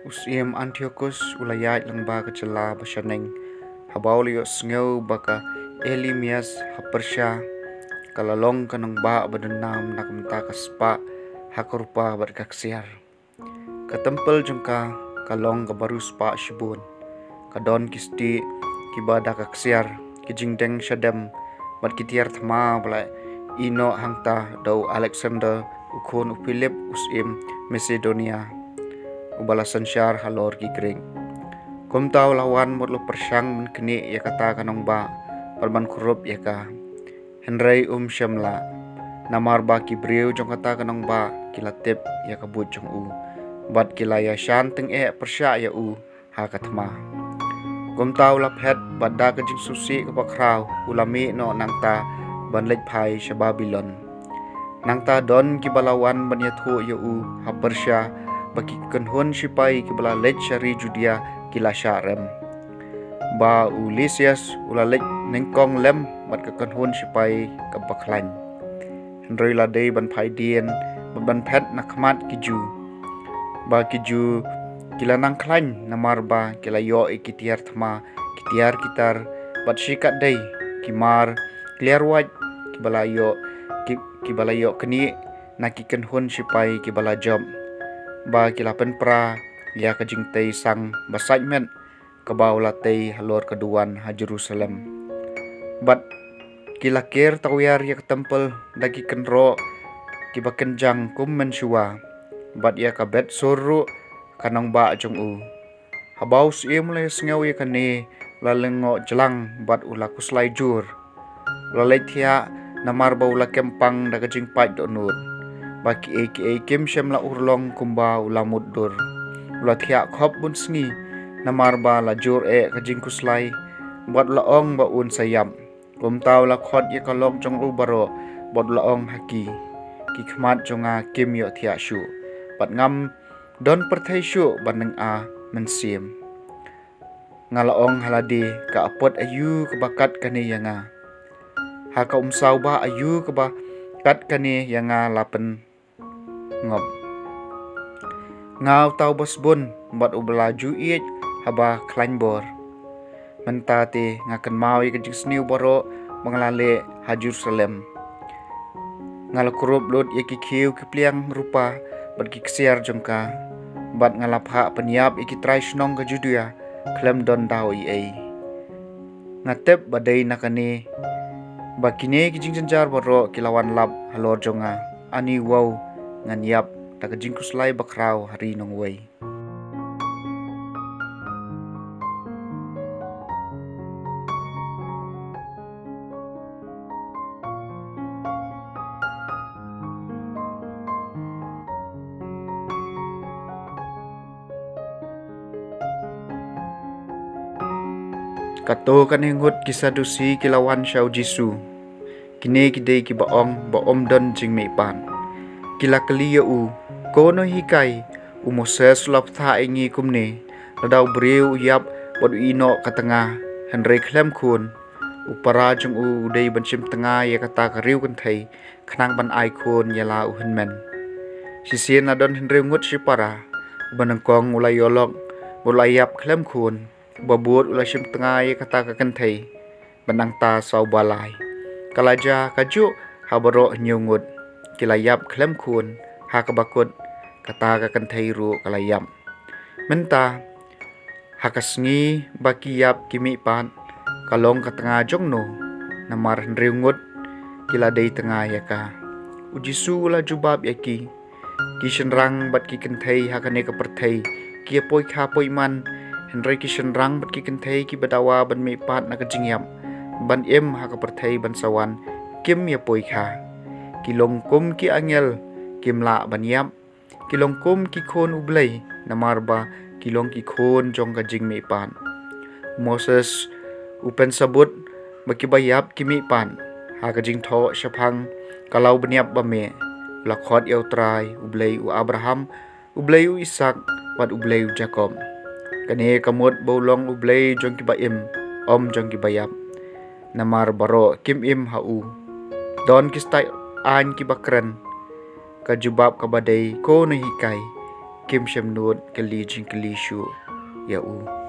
Usim Antiochus ulayat lang ba kacala basyaneng habaulio sngaw baka Elimias hapersya kalalong kanang ba badanam nakamtakas pa hakurpa berkaksiar. Katempel jengka kalong kabarus pa shibun kadon kisti kibada kaksiar kijingdeng syadem mat kitiar thama bala ino hangta dau Alexander ukun Philip usim Macedonia ubala sansyar halor kikring. Kum tau lawan mot lo persyang men kini ya kata kanong ba palman kurup ya ka. Henry syamla namar ba kibriu jong kata kanong ba kilatip ya kabut jong u. Bat kila ya syanteng persya ya u ha katma. Kum tau laphet bat da kajing susi kapakraw ulami no nangta banlek pai sya Babylon. Nangta don kibalawan banyathu ya u ha persya bagi kenhun sipai kibala lej syari Judia kila syarem. Ba Ulysses ulalek nengkong lem mat kekenhun sipai kabaklan. Henry ladei ban pai dien ban pet nakmat kiju. Ba kiju kila nang klan namar ba kila yo ikitiar thma kitiar kitar bat sikat dei kimar kliar waj kibala yo keni nakikenhun sipai kibala job. Ba kilapen pra ya kajing tei sang basajmen kabau latei halor keduan ha Jerusalem. Bat kilakir tawyar ya ketempel dagi kenro kibakenjang kum mensua. Bat ya kabet suru kanong ba jong u. Habau sim le sngaw ya kane lalengo jelang bat ula kuslai jur. Lalai thia namar ba ula kempang da kajing pai donur. Baki kim syamla urlong kumba ulamut dur. Ula thia khop bun sngi namar ba la jur kajing kuslai bot laong ba un sayam. Kum tau la khot ye kalok jong u baro bot laong haki. Ki khmat jonga kim yo thia shu. Bat ngam don perthai shu baneng a mensim. Ngalaong haladi ka apot ayu kebakat kane yanga. Ha ka umsau ba ayu kebakat kane yanga lapen ngop. Ngau tau basbun bat ubelaju iet haba kleinbor. Mentate ngakan mau kajing sniu baro mengalale ha Jerusalem. Ngalakurup lut kikiu kipliang rupa bat kiksiar jongka. Bat ngalapha penyap ikitrai snong ke Judea klem don dau ngatep badai nakane bakine kijing jenjar baro kilawan lap halor jonga ani wow nganyap ta kajing kuslai bakraw hari nong wei. Kato kanengut kisadusi kilawan syau Jisu. Kine kidei kibaong baom don jing meipan. Kila kelia u kono hikai u Moses lap tha ingi kumne ladau breu yap bot ino katengah Henry klem kun upara jung u dei banchim tengah ya kata kariu kan thai khnang ban ai kun yala u henmen. Sisien adon Henry ngut sipara banengkong ulai yolok ulai yap klem kun babut ulai sim tengah ya kata kakan thai banang ta sau balai. Kalaja kaju habaro nyungut kilayap klem kun ha kabakut kata kakan thai ru kalayap. Menta hakasngi bakiyap kimi pan kalong katengah jong no namar nriungut kila dei tengah yaka. Ujisu ula jubab yaki kishenrang bat ki kenthai hakane kaperthai ki apoi kha poi man Henry kishenrang bat ki kenthai ki badawa ban mi pat na kajingyam ban em ha kaperthai ban sawan kim ya poi kha kilong kum ki angel kimla banyap kilong kum ki khon ublay namarba kilong ki khon jong kajing mi pan. Moses upen sabut bakibayap kimi pan ha kajing tho syapang kalau banyap bame lakhot yautrai ublay u Abraham ublay u Ishak wat ublay u Jacob. Kane kamut bolong ublay jong kibaim om jong kibayap namar baro kim im hau don kistai an kibakren kajubab kabadai ko nahikai Kim Shem Nut Kali Jing Kali Shu Ya U